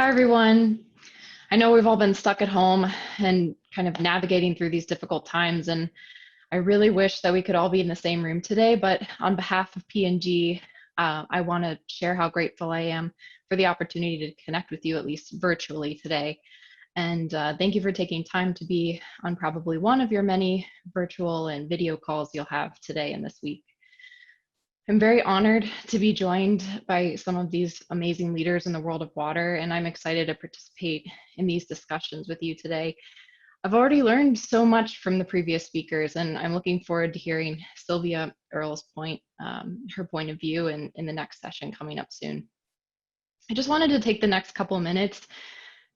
Hi, everyone. I know we've all been stuck at home and kind of navigating through these difficult times, and I really wish that we could all be in the same room today, but on behalf of P&G, I want to share how grateful I am for the opportunity to connect with you, at least virtually today. And thank you for taking time to be on probably one of your many virtual and video calls you'll have today and this week. I'm very honored to be joined by some of these amazing leaders in the world of water, and I'm excited to participate in these discussions with you today. I've already learned so much from the previous speakers, and I'm looking forward to hearing Sylvia Earle's her point of view in the next session coming up soon. I just wanted to take the next couple of minutes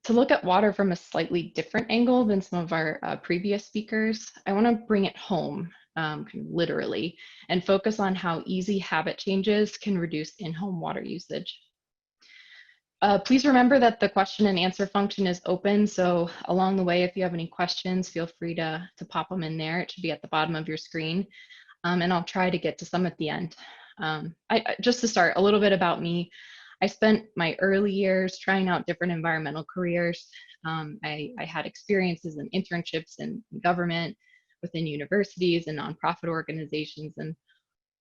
to look at water from a slightly different angle than some of our previous speakers. I want to bring it home, kind of literally, and focus on how easy habit changes can reduce in-home water usage. Please remember that the question and answer function is open, so along the way, if you have any questions, feel free to pop them in there. It should be at the bottom of your screen, and I'll try to get to some at the end. Just to start, a little bit about me. I spent my early years trying out different environmental careers. I had experiences and internships in government, within universities and nonprofit organizations, and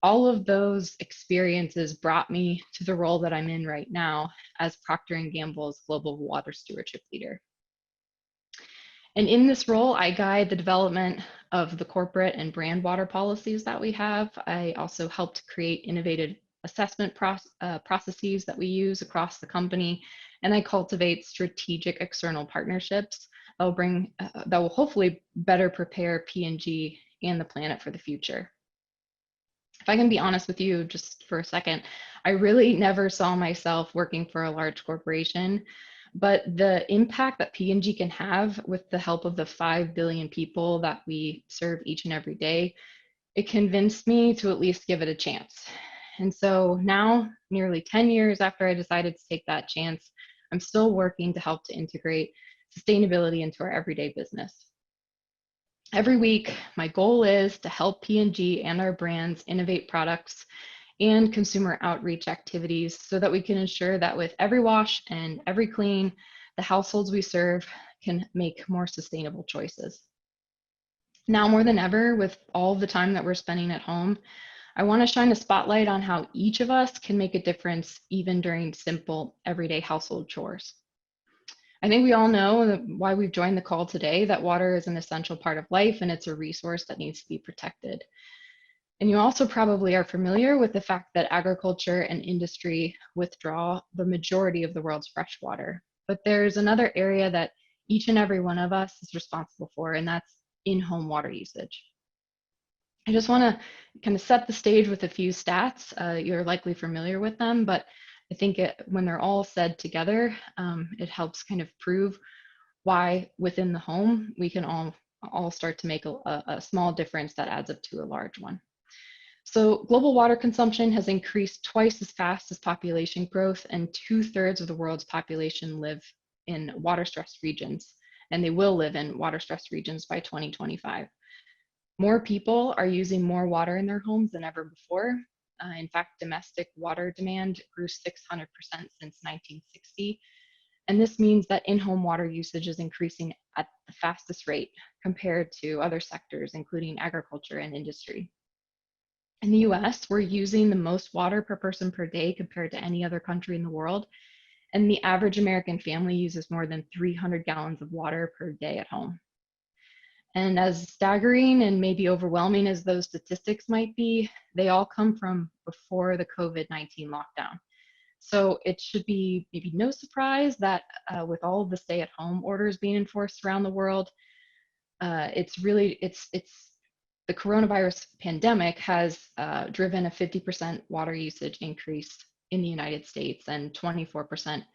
all of those experiences brought me to the role that I'm in right now as Procter & Gamble's Global Water Stewardship Leader. And in this role, I guide the development of the corporate and brand water policies that we have. I also helped create innovative assessment processes that we use across the company, and I cultivate strategic external partnerships that will hopefully better prepare P&G and the planet for the future. If I can be honest with you just for a second, I really never saw myself working for a large corporation, but the impact that P&G can have with the help of the 5 billion people that we serve each and every day, it convinced me to at least give it a chance. And so now, nearly 10 years after I decided to take that chance, I'm still working to help to integrate sustainability into our everyday business. Every week, my goal is to help P&G and our brands innovate products and consumer outreach activities so that we can ensure that with every wash and every clean, the households we serve can make more sustainable choices. Now more than ever, with all the time that we're spending at home, I want to shine a spotlight on how each of us can make a difference even during simple everyday household chores. I think we all know why we've joined the call today, that water is an essential part of life and it's a resource that needs to be protected. And you also probably are familiar with the fact that agriculture and industry withdraw the majority of the world's fresh water. But there's another area that each and every one of us is responsible for, and that's in-home water usage. I just want to kind of set the stage with a few stats. You're likely familiar with them, but I think when they're all said together, it helps kind of prove why within the home we can all start to make a small difference that adds up to a large one. So global water consumption has increased twice as fast as population growth, and 2/3 of the world's population live in water-stressed regions, and they will live in water-stressed regions by 2025. More people are using more water in their homes than ever before. In fact, domestic water demand grew 600% since 1960. And this means that in-home water usage is increasing at the fastest rate compared to other sectors, including agriculture and industry. In the US, we're using the most water per person per day compared to any other country in the world. And the average American family uses more than 300 gallons of water per day at home. And as staggering and maybe overwhelming as those statistics might be, they all come from before the COVID-19 lockdown. So it should be maybe no surprise that with all of the stay-at-home orders being enforced around the world, the coronavirus pandemic has driven a 50% water usage increase in the United States and 24%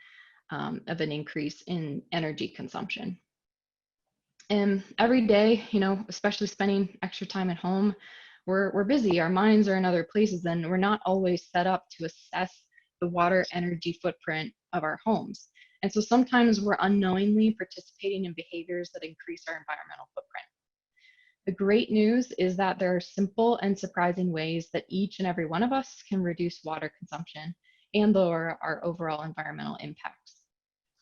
of an increase in energy consumption. And every day, especially spending extra time at home, we're busy, our minds are in other places, and we're not always set up to assess the water energy footprint of our homes. And so sometimes we're unknowingly participating in behaviors that increase our environmental footprint. The great news is that there are simple and surprising ways that each and every one of us can reduce water consumption and lower our overall environmental impacts.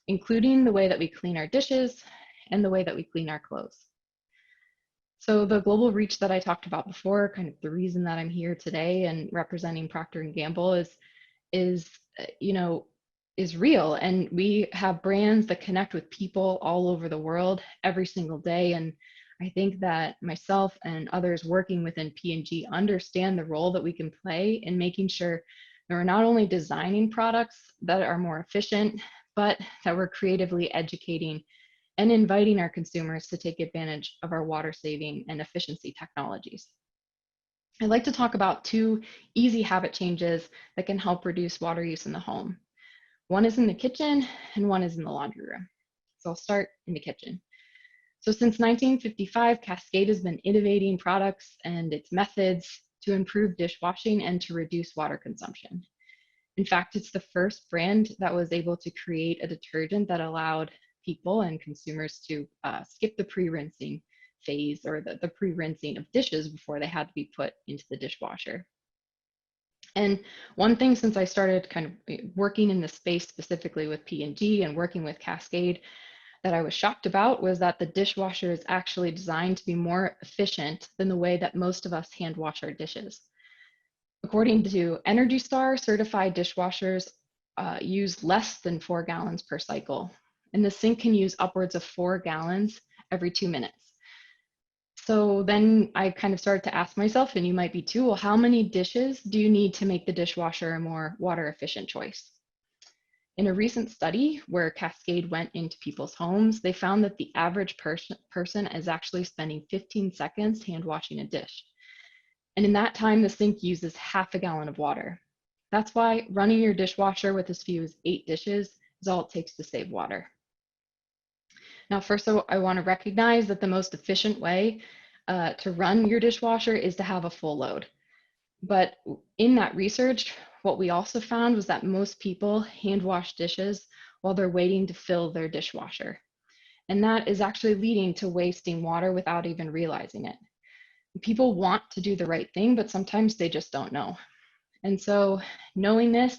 including the way that we clean our dishes and the way that we clean our clothes. So the global reach that I talked about before, kind of the reason that I'm here today and representing Procter & Gamble is is real, and we have brands that connect with people all over the world every single day. And I think that myself and others working within P&G understand the role that we can play in making sure that we're not only designing products that are more efficient, but that we're creatively educating and inviting our consumers to take advantage of our water saving and efficiency technologies. I'd like to talk about 2 easy habit changes that can help reduce water use in the home. One is in the kitchen and one is in the laundry room. So I'll start in the kitchen. So since 1955, Cascade has been innovating products and its methods to improve dishwashing and to reduce water consumption. In fact, it's the first brand that was able to create a detergent that allowed people and consumers to skip the pre-rinsing phase, or the pre-rinsing of dishes before they had to be put into the dishwasher. And one thing, since I started kind of working in the space specifically with P&G and working with Cascade, that I was shocked about was that the dishwasher is actually designed to be more efficient than the way that most of us hand wash our dishes. According to Energy Star, certified dishwashers use less than 4 gallons per cycle, and the sink can use upwards of 4 gallons every 2 minutes. So then I kind of started to ask myself, and you might be too, well, how many dishes do you need to make the dishwasher a more water efficient choice? In a recent study where Cascade went into people's homes, they found that the average person is actually spending 15 seconds hand washing a dish. And in that time, the sink uses half a gallon of water. That's why running your dishwasher with as few as 8 dishes is all it takes to save water. Now, first, I want to recognize that the most efficient way to run your dishwasher is to have a full load. But in that research, what we also found was that most people hand wash dishes while they're waiting to fill their dishwasher. And that is actually leading to wasting water without even realizing it. People want to do the right thing, but sometimes they just don't know. And so knowing this,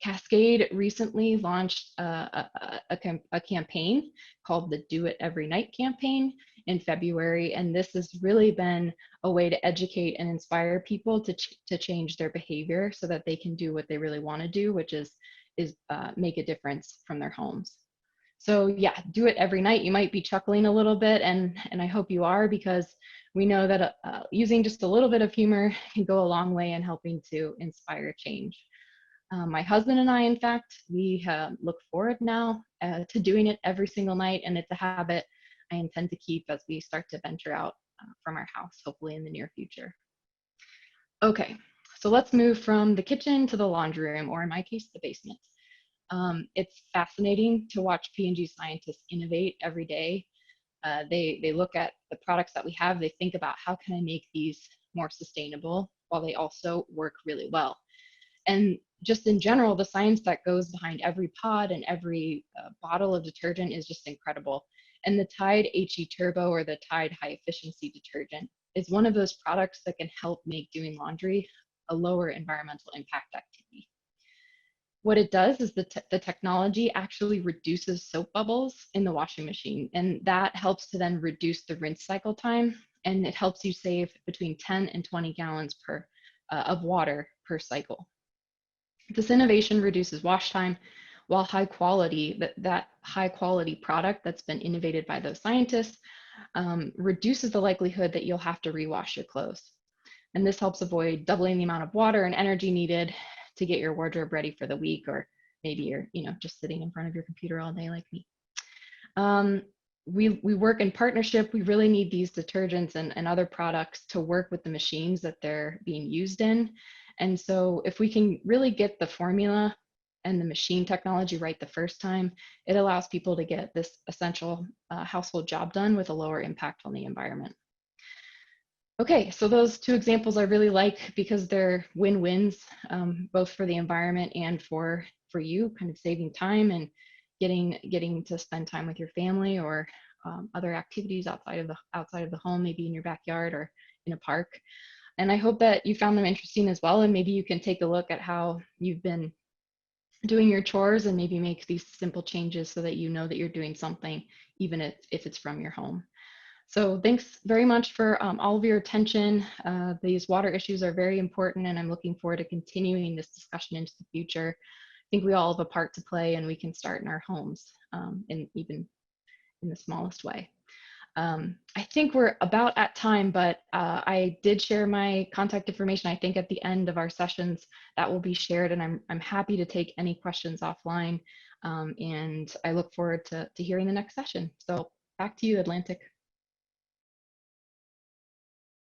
Cascade recently launched a campaign called the Do It Every Night campaign in February. And this has really been a way to educate and inspire people to change their behavior so that they can do what they really want to do, which is make a difference from their homes. So yeah, do it every night. You might be chuckling a little bit, and I hope you are, because we know that using just a little bit of humor can go a long way in helping to inspire change. My husband and I, in fact, we look forward now to doing it every single night, and it's a habit I intend to keep as we start to venture out from our house, hopefully in the near future. Okay, so let's move from the kitchen to the laundry room, or in my case, the basement. It's fascinating to watch P&G scientists innovate every day. They look at the products that we have, they think about how can I make these more sustainable while they also work really well. And just in general, the science that goes behind every pod and every bottle of detergent is just incredible. And the Tide HE Turbo, or the Tide High Efficiency Detergent, is one of those products that can help make doing laundry a lower environmental impact activity. What it does is the technology actually reduces soap bubbles in the washing machine, and that helps to then reduce the rinse cycle time, and it helps you save between 10 and 20 gallons of water per cycle. This innovation reduces wash time, while high quality, that high quality product that's been innovated by those scientists reduces the likelihood that you'll have to rewash your clothes. And this helps avoid doubling the amount of water and energy needed to get your wardrobe ready for the week, or maybe you're just sitting in front of your computer all day like me. We work in partnership. We really need these detergents and other products to work with the machines that they're being used in. And so if we can really get the formula and the machine technology right the first time, it allows people to get this essential household job done with a lower impact on the environment. Okay, so those 2 examples I really like because they're win-wins, both for the environment and for you, kind of saving time and getting to spend time with your family, or other activities outside of the home, maybe in your backyard or in a park. And I hope that you found them interesting as well, and maybe you can take a look at how you've been doing your chores and maybe make these simple changes so that you know that you're doing something, even if it's from your home. So thanks very much for all of your attention. These water issues are very important, and I'm looking forward to continuing this discussion into the future. I think we all have a part to play, and we can start in our homes, and even in the smallest way. I think we're about at time, but I did share my contact information. I think at the end of our sessions that will be shared, and I'm happy to take any questions offline. And I look forward to hearing the next session. So back to you, Atlantic.